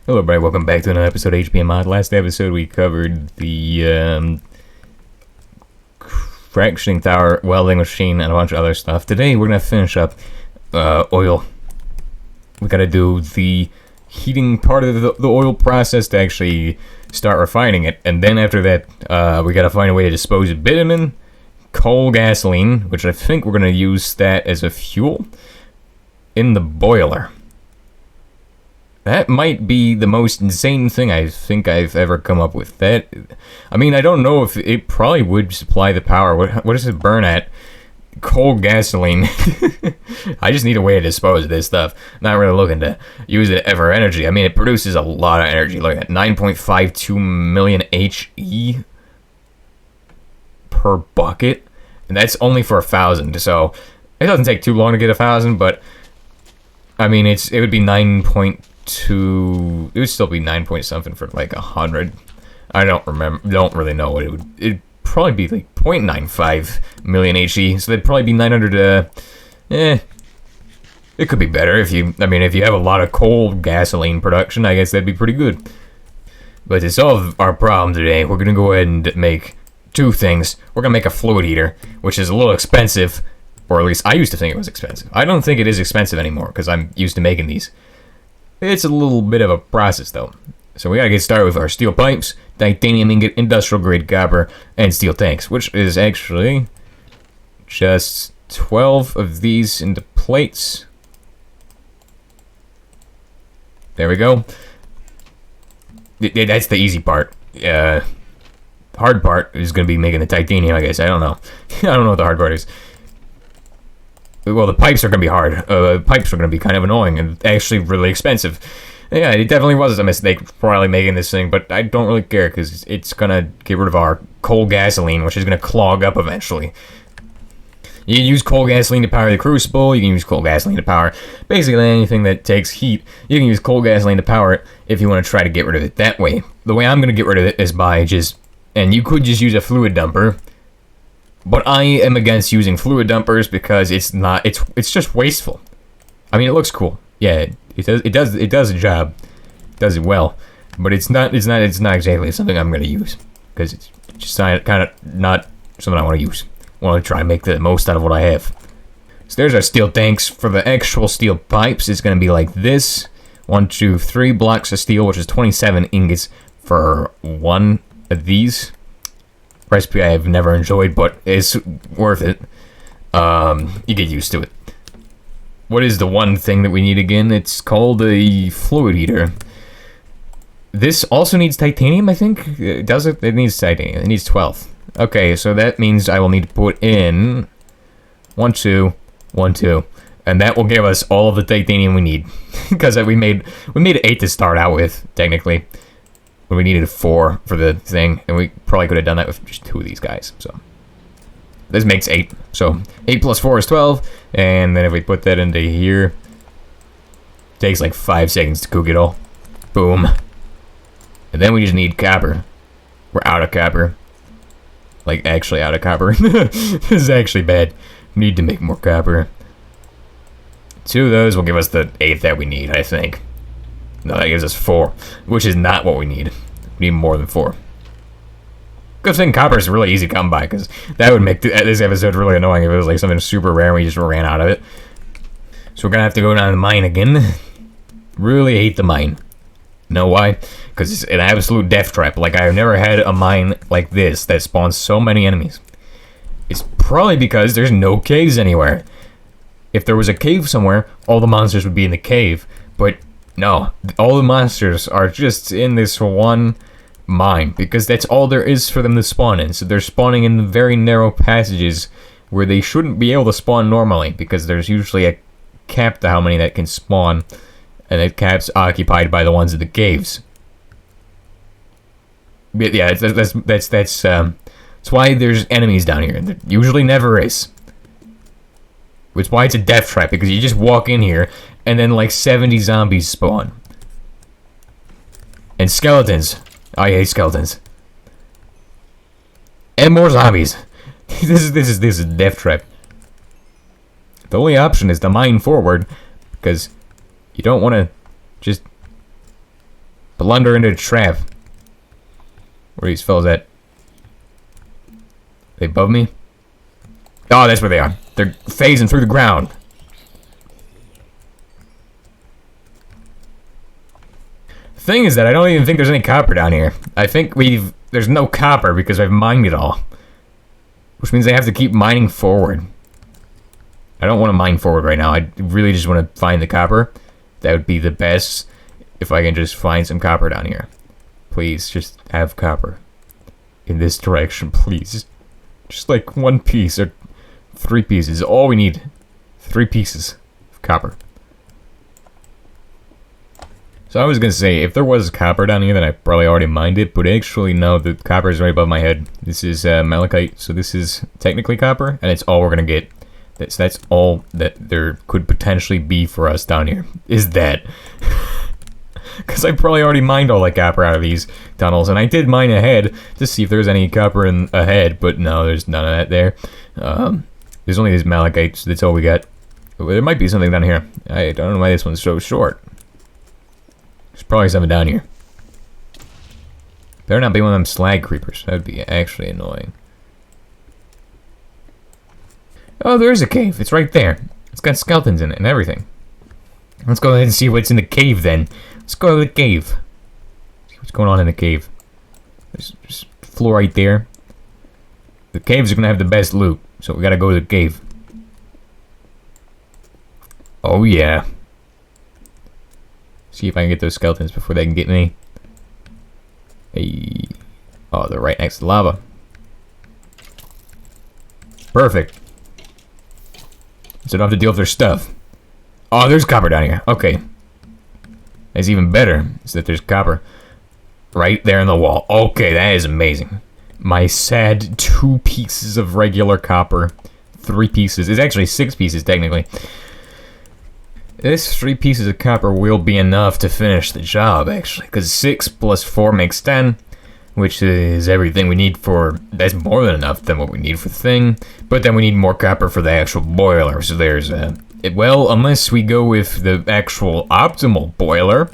Hello everybody, welcome back to another episode of HBM Mod. Last episode we covered the fractioning tower, welding machine, and a bunch of other stuff. Today we're going to finish up oil. We got to do the heating part of the oil process to actually start refining it. And then after that, we got to find a way to dispose of bitumen, coal gasoline, which I think we're going to use that as a fuel, in the boiler. That might be the most insane thing I think I've ever come up with. That, I mean, I don't know if it probably would supply the power. What does it burn at? Coal gasoline. I just need a way to dispose of this stuff. Not really looking to use it ever energy. I mean, it produces a lot of energy. Look at 9.52 million HE per bucket. And that's only for 1,000. So it doesn't take too long to get 1,000, but I mean, it would be 9.2. It would still be 9 point something for like 100. I don't really know what it'd probably be like 0.95 million HE, so that'd probably be 900. It could be better if you have a lot of coal gasoline production. I guess that'd be pretty good. But to solve our problem today, we're gonna go ahead and make two things. We're gonna make a fluid heater, which is a little expensive, or at least I used to think it was expensive. I don't think it is expensive anymore because I'm used to making these. It's a little bit of a process though. So we gotta get started with our steel pipes, titanium ingot, industrial grade copper, and steel tanks, which is actually just 12 of these into plates. There we go. That's the easy part. Hard part is gonna be making the titanium, I guess. I don't know. I don't know what the hard part is. Well, the pipes are going to be hard. Pipes are going to be kind of annoying and actually really expensive. Yeah, it definitely was a mistake probably making this thing, but I don't really care because it's going to get rid of our coal gasoline, which is going to clog up eventually. You can use coal gasoline to power the crucible. You can use coal gasoline to power basically anything that takes heat. You can use coal gasoline to power it if you want to try to get rid of it that way. The way I'm going to get rid of it is by and you could just use a fluid dumper. But I am against using fluid dumpers because it's just wasteful. I mean, it looks cool. Yeah, it does a job. It does it well. But it's not exactly something I'm going to use because it's just kind of not something I want to use. I want to try and make the most out of what I have. So there's our steel tanks. For the actual steel pipes, it's going to be like this. 1, 2, 3 blocks of steel, which is 27 ingots for one of these. Recipe I have never enjoyed, but it's worth it. You get used to it. What is the one thing that we need again? It's called a fluid heater. This also needs titanium, I think. Does it? It needs titanium. It needs 12. Okay, so that means I will need to put in 1, 2, 1, 2, and that will give us all of the titanium we need. Because we made 8 to start out with, technically. When we needed 4 for the thing, and we probably could have done that with just 2 of these guys. So this makes 8. So 8 plus 4 is 12, and then if we put that into here, it takes like 5 seconds to cook it all. Boom. And then we just need copper. We're out of copper. Like actually out of copper. This is actually bad. We need to make more copper. 2 of those will give us the 8 that we need, I think. No, that gives us 4, which is not what we need. We need more than 4. Good thing copper is really easy to come by, because that would make this episode really annoying if it was like something super rare and we just ran out of it. So we're going to have to go down to the mine again. Really hate the mine. Know why? Because it's an absolute death trap. Like, I've never had a mine like this that spawns so many enemies. It's probably because there's no caves anywhere. If there was a cave somewhere, all the monsters would be in the cave, but no, all the monsters are just in this one mine, because that's all there is for them to spawn in. So they're spawning in the very narrow passages where they shouldn't be able to spawn normally, because there's usually a cap to how many that can spawn, and that cap's occupied by the ones in the caves. But yeah, that's why there's enemies down here. There usually never is. Which is why it's a death trap, because you just walk in here and then like 70 zombies spawn. And skeletons. I hate skeletons. And more zombies. This is a death trap. The only option is to mine forward, because you don't want to just Blunder into the trap. Where are these fellas at? They above me? Oh, that's where they are. They're phasing through the ground. The thing is that I don't even think there's any copper down here. I think there's no copper because I've mined it all. Which means I have to keep mining forward. I don't want to mine forward right now. I really just want to find the copper. That would be the best if I can just find some copper down here. Please, just have copper. In this direction, please. Just like 1 piece or 3 pieces. All we need. 3 pieces of copper. So I was going to say, if there was copper down here, then I probably already mined it. But actually, no, the copper is right above my head. This is malachite, so this is technically copper. And it's all we're going to get. That's all that there could potentially be for us down here. Is that. Because I probably already mined all that copper out of these tunnels. And I did mine ahead to see if there's any copper ahead. But no, there's none of that there. There's only these malachites. That's all we got. There might be something down here. I don't know why this one's so short. There's probably something down here. Better not be one of them slag creepers. That would be actually annoying. Oh, there is a cave. It's right there. It's got skeletons in it and everything. Let's go ahead and see what's in the cave then. Let's go to the cave. See what's going on in the cave. There's floor right there. The caves are going to have the best loot. So we got to go to the cave. Oh yeah. See if I can get those skeletons before they can get me. Hey. Oh, they're right next to the lava. Perfect. So I don't have to deal with their stuff. Oh, there's copper down here. Okay. That's even better, is that there's copper right there in the wall. Okay, that is amazing. My sad 2 pieces of regular copper. 3 pieces. It's actually 6 pieces, technically. This 3 pieces of copper will be enough to finish the job, actually. Because 6 plus 4 makes 10. Which is everything we need for... That's more than enough than what we need for the thing. But then we need more copper for the actual boiler. So there's... well, unless we go with the actual optimal boiler...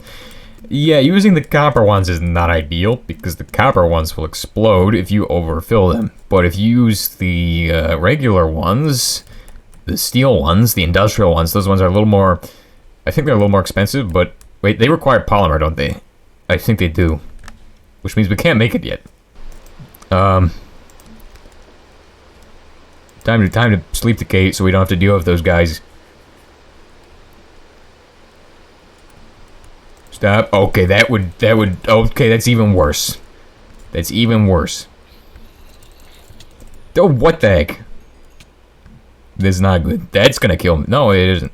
Yeah, using the copper ones is not ideal. Because the copper ones will explode if you overfill them. But if you use the regular ones... The steel ones, the industrial ones, those ones are a little more... I think they're a little more expensive, but... Wait, they require polymer, don't they? I think they do. Which means we can't make it yet. Time to sleep the gate so we don't have to deal with those guys. Stop. Okay, that would... Okay, that's even worse. That's even worse. Oh, what the heck? This is not good. That's gonna kill me. No, it isn't.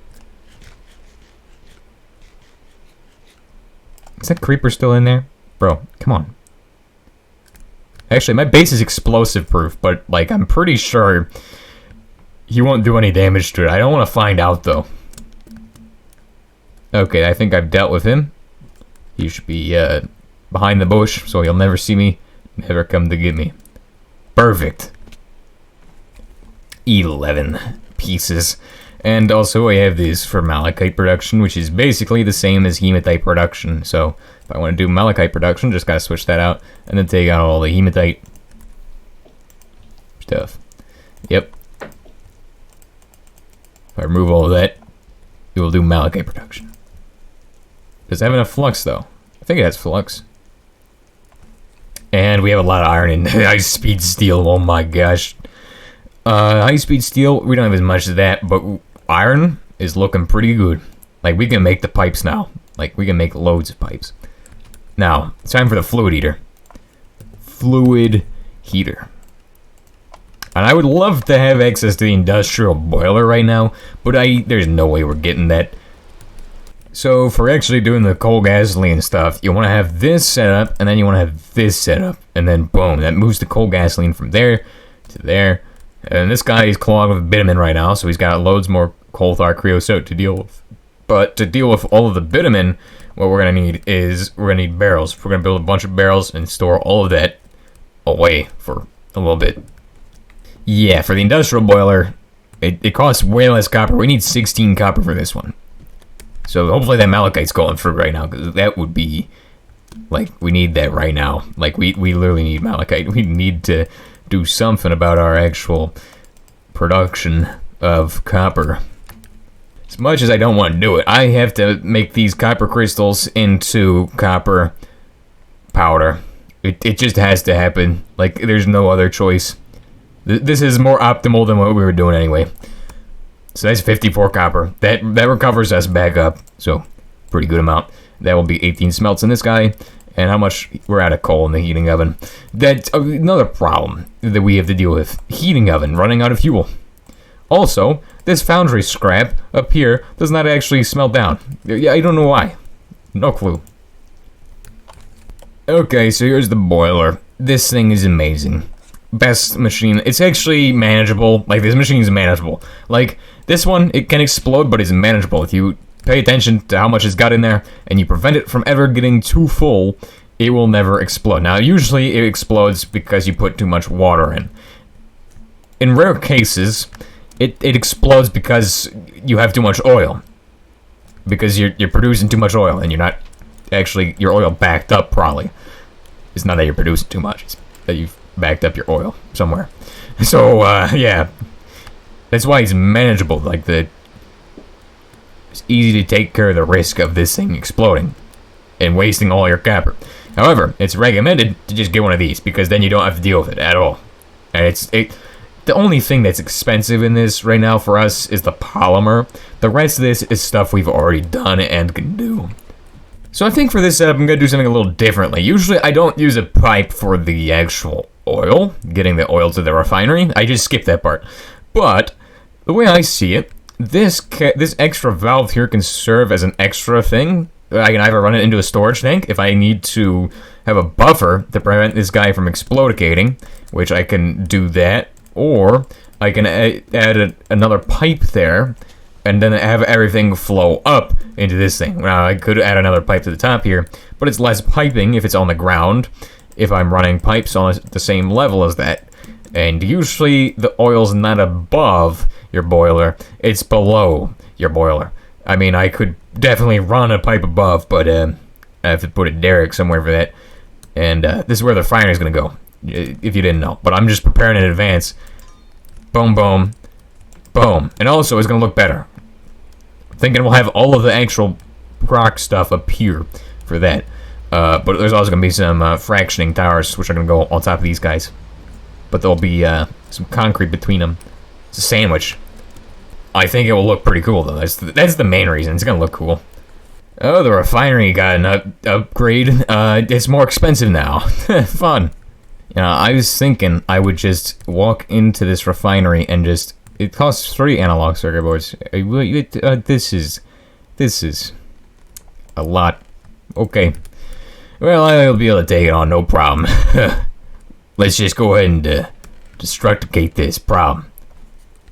Is that creeper still in there? Bro, come on. Actually, my base is explosive proof, but, like, I'm pretty sure he won't do any damage to it. I don't want to find out, though. Okay, I think I've dealt with him. He should be, behind the bush, so he'll never see me, never come to get me. Perfect. 11 pieces. And also I have this for malachite production, which is basically the same as hematite production. So if I want to do malachite production, just gotta switch that out and then take out all the hematite stuff. Yep. If I remove all of that, it will do malachite production. Does it have enough flux though? I think it has flux. And we have a lot of iron and high-speed steel. Oh my gosh. High-speed steel, we don't have as much of that, but iron is looking pretty good. Like, we can make the pipes now. Like, we can make loads of pipes. Now, it's time for the fluid heater. Fluid heater. And I would love to have access to the industrial boiler right now, but there's no way we're getting that. So, for actually doing the coal gasoline stuff, you want to have this set up, and then you want to have this set up, and then boom, that moves the coal gasoline from there to there. And this guy is clogged with bitumen right now, so he's got loads more coal tar creosote to deal with. But to deal with all of the bitumen, what we're going to need is, we're going to need barrels. We're going to build a bunch of barrels and store all of that away for a little bit. Yeah, for the industrial boiler, it costs way less copper. We need 16 copper for this one. So hopefully that malachite's going through right now, because that would be Like, we need that right now. Like, we literally need malachite. We need to do something about our actual production of copper. As much as I don't want to do it, I have to make these copper crystals into copper powder. It just has to happen. Like, there's no other choice. This is more optimal than what we were doing anyway. So that's 54 copper. That recovers us back up. So, pretty good amount. That will be 18 smelts in this guy. And how much we're out of coal in the heating oven. That's another problem that we have to deal with. Heating oven, running out of fuel. Also, this foundry scrap up here does not actually smelt down. Yeah, I don't know why. No clue. Okay, so here's the boiler. This thing is amazing. Best machine. It's actually manageable. Like, this machine is manageable. Like, this one, it can explode, but it's manageable. If you pay attention to how much it's got in there, and you prevent it from ever getting too full, it will never explode. Now, usually it explodes because you put too much water in. In rare cases, it explodes because you have too much oil. Because you're producing too much oil, and you're not actually, your oil backed up probably. It's not that you're producing too much, it's that you've backed up your oil somewhere. So, yeah. That's why it's manageable. Like, it's easy to take care of the risk of this thing exploding and wasting all your copper. However, it's recommended to just get one of these, because then you don't have to deal with it at all. And the only thing that's expensive in this right now for us is the polymer. The rest of this is stuff we've already done and can do. So I think for this setup, I'm going to do something a little differently. Usually, I don't use a pipe for the actual oil, getting the oil to the refinery. I just skip that part. But the way I see it, this extra valve here can serve as an extra thing. I can either run it into a storage tank if I need to have a buffer to prevent this guy from explodicating, which I can do that. Or I can add another pipe there, and then have everything flow up into this thing. Now, I could add another pipe to the top here, but it's less piping if it's on the ground, if I'm running pipes on the same level as that. And usually, the oil's not above your boiler, it's below your boiler. I mean, I could definitely run a pipe above, but I have to put a derrick somewhere for that. And this is where the refinery is going to go, if you didn't know. But I'm just preparing in advance. Boom, boom, boom. And also, it's going to look better. I'm thinking we'll have all of the actual rock stuff up here for that. But there's also going to be some fractioning towers, which are going to go on top of these guys. But there'll be some concrete between them. It's a sandwich. I think it will look pretty cool, though. That's the main reason. It's going to look cool. Oh, the refinery got an upgrade. It's more expensive now. Fun. You know, I was thinking I would just walk into this refinery and just... It costs 3 analog circuit boards. This is a lot. Okay. Well, I'll be able to take it on, no problem. Let's just go ahead and destructicate this problem.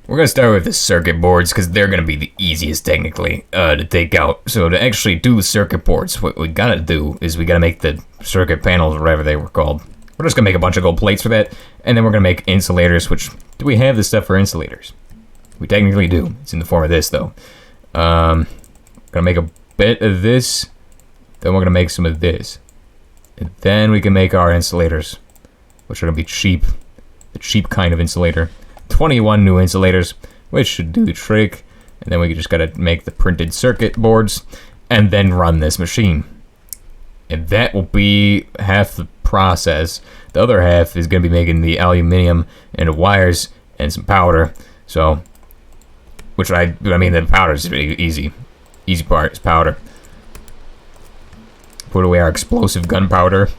We're going to start with the circuit boards, because they're going to be the easiest, technically, to take out. So to actually do the circuit boards, what we got to do is we got to make the circuit panels, or whatever they were called. We're just going to make a bunch of gold plates for that, and then we're going to make insulators, which... Do we have the stuff for insulators? We technically do. It's in the form of this, though. Going to make a bit of this, then we're going to make some of this. And then we can make our insulators, which are going to be cheap. The cheap kind of insulator. 21 new insulators, which should do the trick. And then we just got to make the printed circuit boards, and then run this machine. And that will be half the process. The other half is going to be making the aluminum and the wires and some powder. So, I mean, the powder is really easy. Easy part is powder. Put away our explosive gunpowder.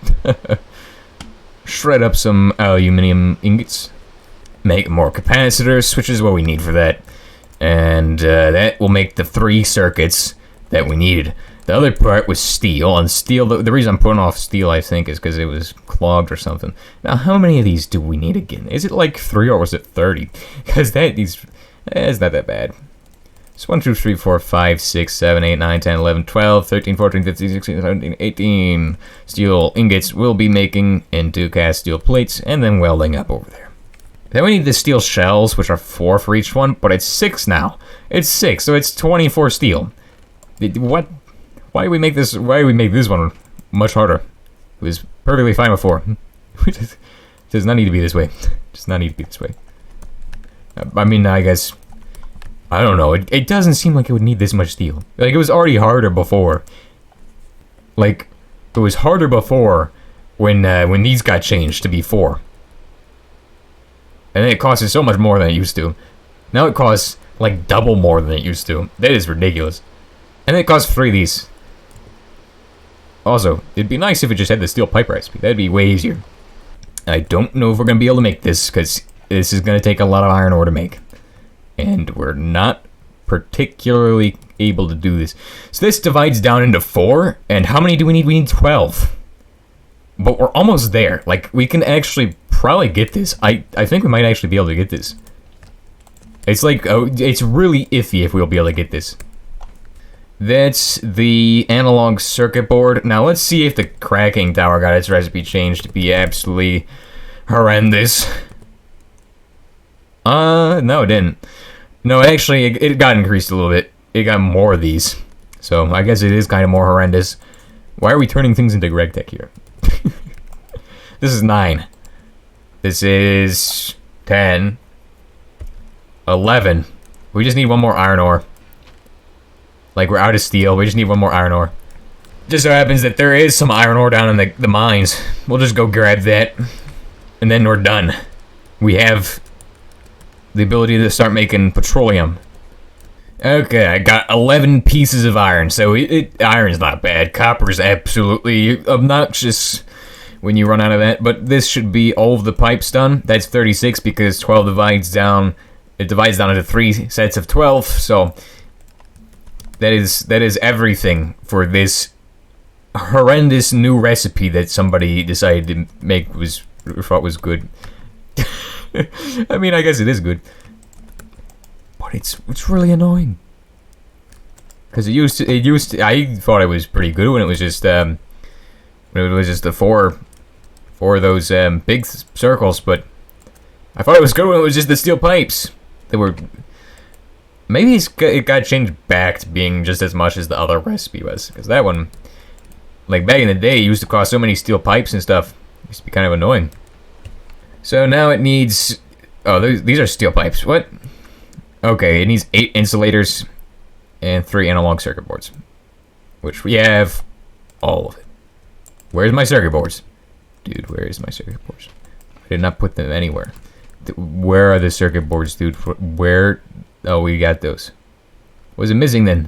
Shred up some aluminum ingots. Make more capacitors, which is what we need for that. And that will make the 3 circuits that we needed. The other part was steel, and steel, the reason I'm putting off steel, I think, is because it was clogged or something. Now, how many of these do we need again? Is it like 3 or was it 30? Because it's not that bad. It's 1, 2, 3, 4, 5, 6, 7, 8, 9, 10, 11, 12, 13, 14, 15, 16, 17, 18 steel ingots we'll be making into cast steel plates and then welding up over there. Then we need the steel shells, which are 4 for each one, but it's 6 now. It's 6, so it's 24 steel. What? Why do we make this one much harder? It was perfectly fine before. It does not need to be this way. It does not need to be this way. I mean, I guess... I don't know. It doesn't seem like it would need this much steel. Like, it was already harder before. Like, it was harder before when these got changed to be 4. And then it costs so much more than it used to. Now it costs, like, double more than it used to. That is ridiculous. And then it costs 3 of these. Also, it'd be nice if it just had the steel pipe recipe. That'd be way easier. I don't know if we're going to be able to make this, because this is going to take a lot of iron ore to make. And we're not particularly able to do this. So this divides down into 4, and how many do we need? We need 12. But we're almost there. Like, we can actually probably get this. I think we might actually be able to get this. It's like, it's really iffy if we'll be able to get this. That's the analog circuit board. Now let's see if the cracking tower got its recipe changed to be absolutely horrendous. No, it didn't. No, actually, it got increased a little bit. It got more of these. So, I guess it is kind of more horrendous. Why are we turning things into RegTech here? This is 9. This is 10. 11. We just need one more iron ore. Like, we're out of steel. We just need one more iron ore. Just so happens that there is some iron ore down in the mines. We'll just go grab that. And then we're done. We have the ability to start making petroleum. Okay, I got 11 pieces of iron. So, iron's not bad. Copper's absolutely obnoxious when you run out of that. But this should be all of the pipes done. That's 36 because 12 divides down... It divides down into 3 sets of 12, so... That is everything for this horrendous new recipe that somebody decided to make thought was good. I mean, I guess it is good, but it's really annoying. Because it used to. I thought it was pretty good when it was just the 4 of those big circles, but I thought it was good when it was just the steel pipes. They were. Maybe it got changed back to being just as much as the other recipe was. Because that one, like back in the day, it used to cost so many steel pipes and stuff. It used to be kind of annoying. So now it needs... Oh, these are steel pipes. What? Okay, it needs 8 insulators and 3 analog circuit boards. Which we have all of it. Where's my circuit boards? Dude, where is my circuit boards? I did not put them anywhere. Where are the circuit boards, dude? Where... Oh, we got those. Was it missing then?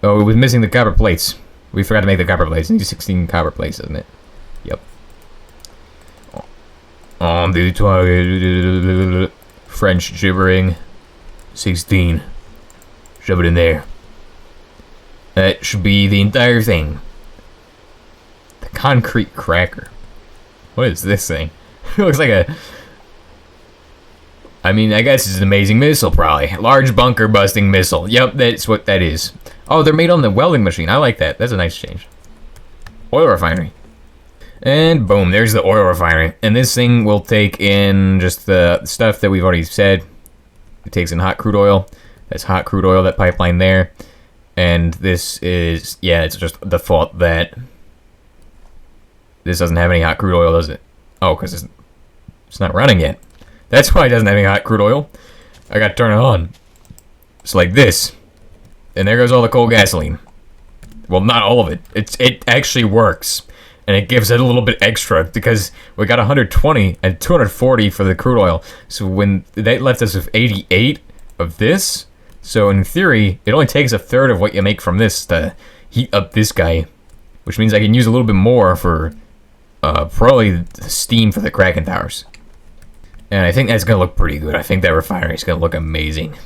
Oh, it was missing the copper plates. We forgot to make the copper plates. It needs 16 copper plates, doesn't it? Yep. On the target. French gibbering. 16. Shove it in there. That should be the entire thing. The concrete cracker. What is this thing? It looks like a... I mean, I guess it's an amazing missile, probably. Large bunker busting missile. Yep, that's what that is. Oh, they're made on the welding machine. I like that. That's a nice change. Oil refinery. And boom, there's the oil refinery. And this thing will take in just the stuff that we've already said. It takes in hot crude oil. That's hot crude oil, that pipeline there. And this is, yeah, it's just the fault that this doesn't have any hot crude oil, does it? Oh, because it's not running yet. That's why it doesn't have any hot crude oil. I got to turn it on. It's like this. And there goes all the cold gasoline. Well, not all of it. It actually works. And it gives it a little bit extra because we got 120 and 240 for the crude oil. So when that left us with 88 of this, so in theory, it only takes a third of what you make from this to heat up this guy. Which means I can use a little bit more for probably the steam for the cracking towers. And I think that's going to look pretty good. I think that refinery is going to look amazing.